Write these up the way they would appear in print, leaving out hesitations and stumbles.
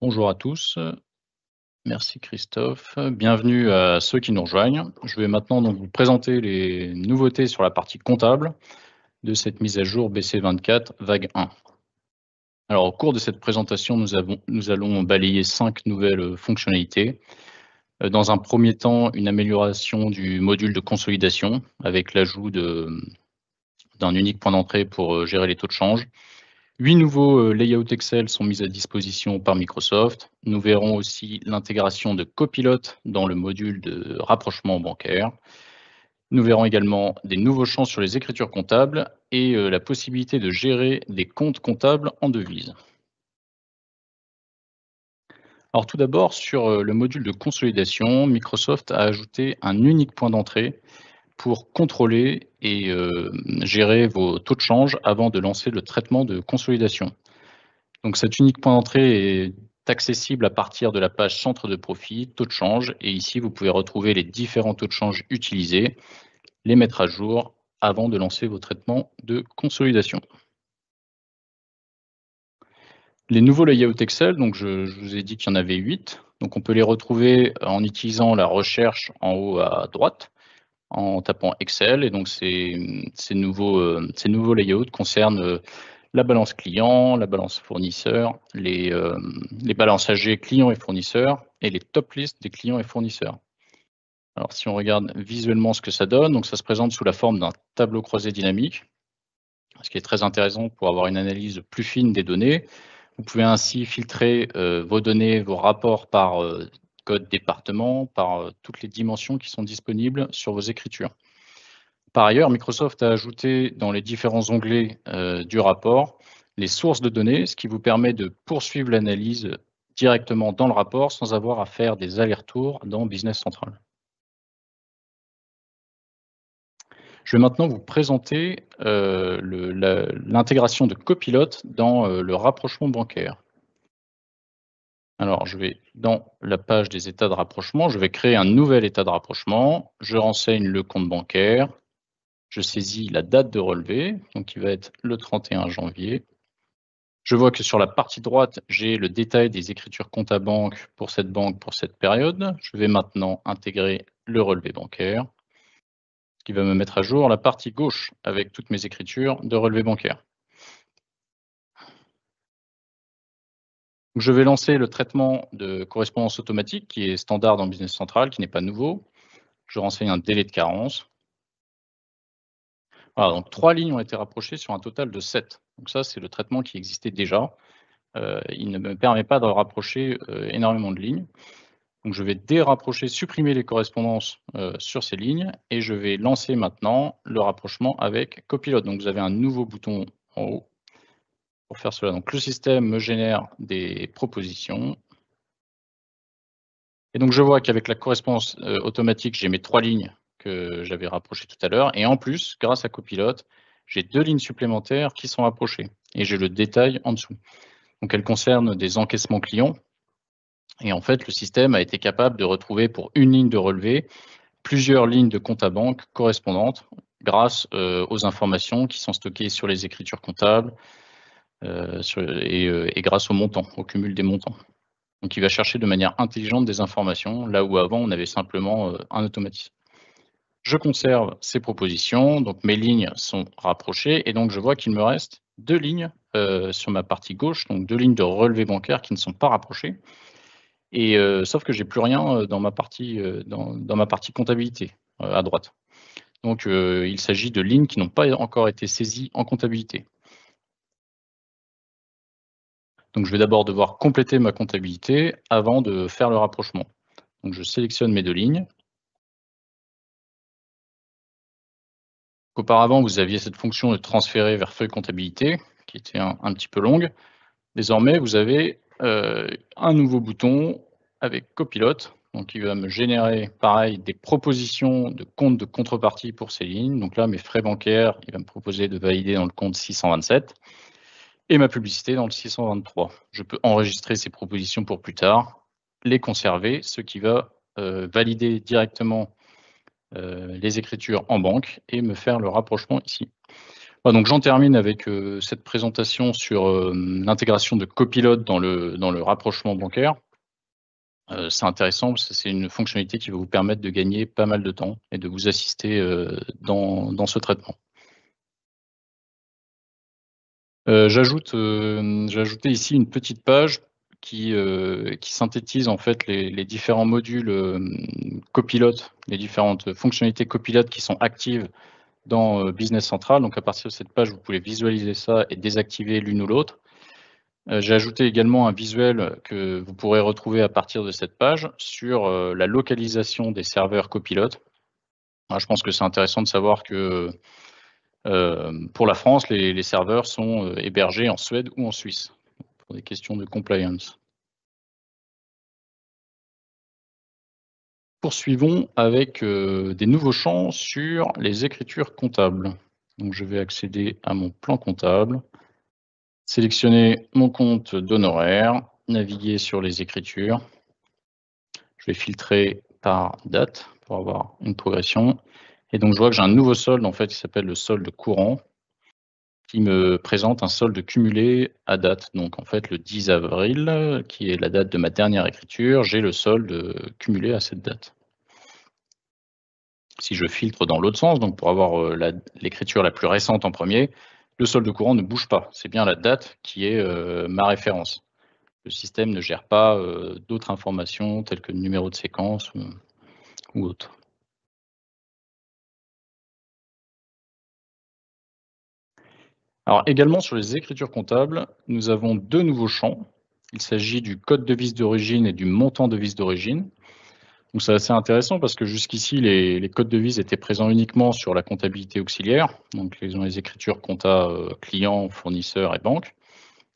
Bonjour à tous, merci Christophe. Bienvenue à ceux qui nous rejoignent. Je vais maintenant donc vous présenter les nouveautés sur la partie comptable de cette mise à jour BC24 vague 1. Alors au cours de cette présentation, nous allons balayer 5 nouvelles fonctionnalités. Dans un premier temps, une amélioration du module de consolidation avec l'ajout d'un unique point d'entrée pour gérer les taux de change. 8 nouveaux layouts Excel sont mis à disposition par Microsoft. Nous verrons aussi l'intégration de Copilot dans le module de rapprochement bancaire. Nous verrons également des nouveaux champs sur les écritures comptables et la possibilité de gérer des comptes comptables en devises. Alors tout d'abord, sur le module de consolidation, Microsoft a ajouté un unique point d'entrée pour contrôler et gérer vos taux de change avant de lancer le traitement de consolidation. Donc cet unique point d'entrée est accessible à partir de la page centre de profit, taux de change, et ici vous pouvez retrouver les différents taux de change utilisés, les mettre à jour avant de lancer vos traitements de consolidation. Les nouveaux layouts Excel, donc je vous ai dit qu'il y en avait 8, donc on peut les retrouver en utilisant la recherche en haut à droite, en tapant Excel, et donc ces nouveaux layouts concernent la balance client, la balance fournisseur, les balances AG clients et fournisseurs et les top lists des clients et fournisseurs. Alors si on regarde visuellement ce que ça donne, donc ça se présente sous la forme d'un tableau croisé dynamique, ce qui est très intéressant pour avoir une analyse plus fine des données. Vous pouvez ainsi filtrer vos données, vos rapports par code département, par toutes les dimensions qui sont disponibles sur vos écritures. Par ailleurs, Microsoft a ajouté dans les différents onglets du rapport les sources de données, ce qui vous permet de poursuivre l'analyse directement dans le rapport sans avoir à faire des allers-retours dans Business Central. Je vais maintenant vous présenter l'intégration de Copilot dans le rapprochement bancaire. Alors, je vais dans la page des états de rapprochement, je vais créer un nouvel état de rapprochement, je renseigne le compte bancaire, je saisis la date de relevé, donc qui va être le 31 janvier. Je vois que sur la partie droite, j'ai le détail des écritures compte à banque pour cette période. Je vais maintenant intégrer le relevé bancaire, ce qui va me mettre à jour la partie gauche avec toutes mes écritures de relevé bancaire. Je vais lancer le traitement de correspondance automatique qui est standard dans Business Central, qui n'est pas nouveau. Je renseigne un délai de carence. Voilà, donc 3 lignes ont été rapprochées sur un total de 7. Donc ça, c'est le traitement qui existait déjà. Il ne me permet pas de rapprocher énormément de lignes. Donc je vais dérapprocher, supprimer les correspondances sur ces lignes et je vais lancer maintenant le rapprochement avec Copilot. Donc vous avez un nouveau bouton en haut pour faire cela. Donc le système me génère des propositions. Et donc je vois qu'avec la correspondance automatique, j'ai mes 3 lignes que j'avais rapprochées tout à l'heure. Et en plus, grâce à Copilot, j'ai 2 lignes supplémentaires qui sont rapprochées. Et j'ai le détail en dessous. Donc elles concernent des encaissements clients. Et en fait, le système a été capable de retrouver pour une ligne de relevé plusieurs lignes de compte à banque correspondantes grâce aux informations qui sont stockées sur les écritures comptables et grâce au montant, au cumul des montants. Donc il va chercher de manière intelligente des informations, là où avant on avait simplement un automatisme. Je conserve ces propositions, donc mes lignes sont rapprochées, et donc je vois qu'il me reste 2 lignes sur ma partie gauche, donc 2 lignes de relevé bancaire qui ne sont pas rapprochées. Et sauf que j'ai plus rien dans ma partie comptabilité à droite. Donc il s'agit de lignes qui n'ont pas encore été saisies en comptabilité. Donc je vais d'abord devoir compléter ma comptabilité avant de faire le rapprochement. Donc je sélectionne mes 2 lignes. Auparavant, vous aviez cette fonction de transférer vers feuille comptabilité qui était un petit peu longue. Désormais, vous avez un nouveau bouton avec Copilot. Donc, il va me générer, pareil, des propositions de compte de contrepartie pour ces lignes. Donc là, mes frais bancaires, il va me proposer de valider dans le compte 627 et ma publicité dans le 623. Je peux enregistrer ces propositions pour plus tard, les conserver, ce qui va valider directement les écritures en banque et me faire le rapprochement ici. Donc j'en termine avec cette présentation sur l'intégration de Copilot dans le rapprochement bancaire. C'est intéressant parce que c'est une fonctionnalité qui va vous permettre de gagner pas mal de temps et de vous assister dans ce traitement. J'ai ajouté ici une petite page qui synthétise en fait les différents modules Copilot, les différentes fonctionnalités Copilot qui sont actives dans Business Central. Donc à partir de cette page, vous pouvez visualiser ça et désactiver l'une ou l'autre. J'ai ajouté également un visuel que vous pourrez retrouver à partir de cette page sur la localisation des serveurs Copilot. Je pense que c'est intéressant de savoir que pour la France, les serveurs sont hébergés en Suède ou en Suisse pour des questions de compliance. Poursuivons avec des nouveaux champs sur les écritures comptables. Donc je vais accéder à mon plan comptable. Sélectionner mon compte d'honoraires, naviguer sur les écritures. Je vais filtrer par date pour avoir une progression. Et donc, je vois que j'ai un nouveau solde en fait qui s'appelle le solde courant qui me présente un solde cumulé à date. Donc, en fait, le 10 avril, qui est la date de ma dernière écriture, j'ai le solde cumulé à cette date. Si je filtre dans l'autre sens, donc pour avoir l'écriture la plus récente en premier, le solde courant ne bouge pas. C'est bien la date qui est ma référence. Le système ne gère pas d'autres informations telles que le numéro de séquence ou autre. Alors également sur les écritures comptables, nous avons deux nouveaux champs. Il s'agit du code devise d'origine et du montant devise d'origine. Donc c'est assez intéressant parce que jusqu'ici, les codes devises étaient présents uniquement sur la comptabilité auxiliaire, donc les écritures compta clients, fournisseurs et banques.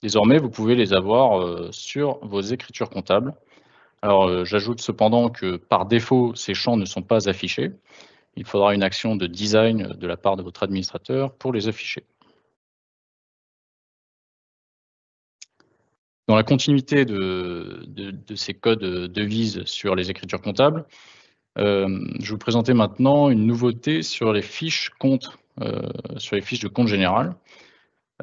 Désormais, vous pouvez les avoir sur vos écritures comptables. Alors j'ajoute cependant que par défaut, ces champs ne sont pas affichés. Il faudra une action de design de la part de votre administrateur pour les afficher. Dans la continuité de ces codes devises sur les écritures comptables, je vais vous présenter maintenant une nouveauté sur les fiches comptes, sur les fiches de compte général.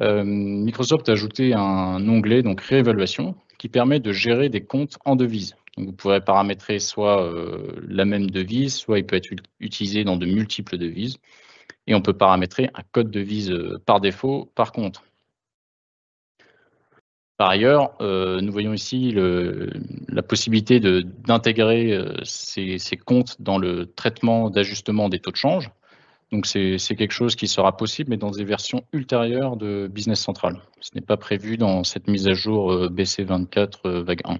Microsoft a ajouté un onglet, donc réévaluation, qui permet de gérer des comptes en devises. Donc vous pourrez paramétrer soit la même devise, soit il peut être utilisé dans de multiples devises. Et on peut paramétrer un code devise par défaut par compte. Par ailleurs, nous voyons ici la possibilité d'intégrer ces comptes dans le traitement d'ajustement des taux de change. Donc c'est quelque chose qui sera possible, mais dans des versions ultérieures de Business Central. Ce n'est pas prévu dans cette mise à jour BC24 vague 1.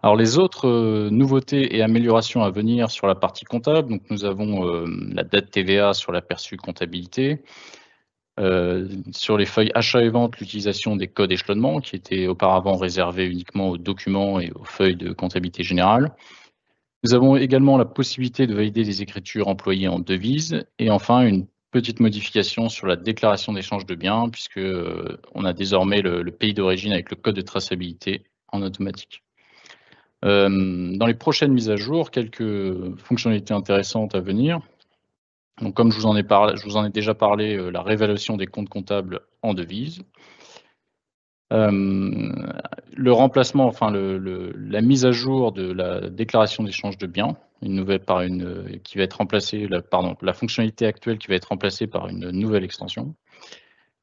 Alors les autres nouveautés et améliorations à venir sur la partie comptable, donc nous avons la date TVA sur l'aperçu comptabilité, sur les feuilles achat et vente, l'utilisation des codes échelonnement qui étaient auparavant réservés uniquement aux documents et aux feuilles de comptabilité générale. Nous avons également la possibilité de valider des écritures employées en devises et enfin une petite modification sur la déclaration d'échange de biens puisque on a désormais le pays d'origine avec le code de traçabilité en automatique. Dans les prochaines mises à jour, quelques fonctionnalités intéressantes à venir. Donc, comme je vous en ai déjà parlé, la réévaluation des comptes comptables en devises. Le remplacement, enfin la mise à jour de la déclaration d'échange de biens, qui va être remplacée, la fonctionnalité actuelle qui va être remplacée par une nouvelle extension.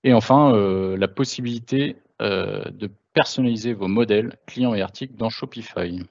Et enfin, la possibilité de personnaliser vos modèles clients et articles dans Shopify.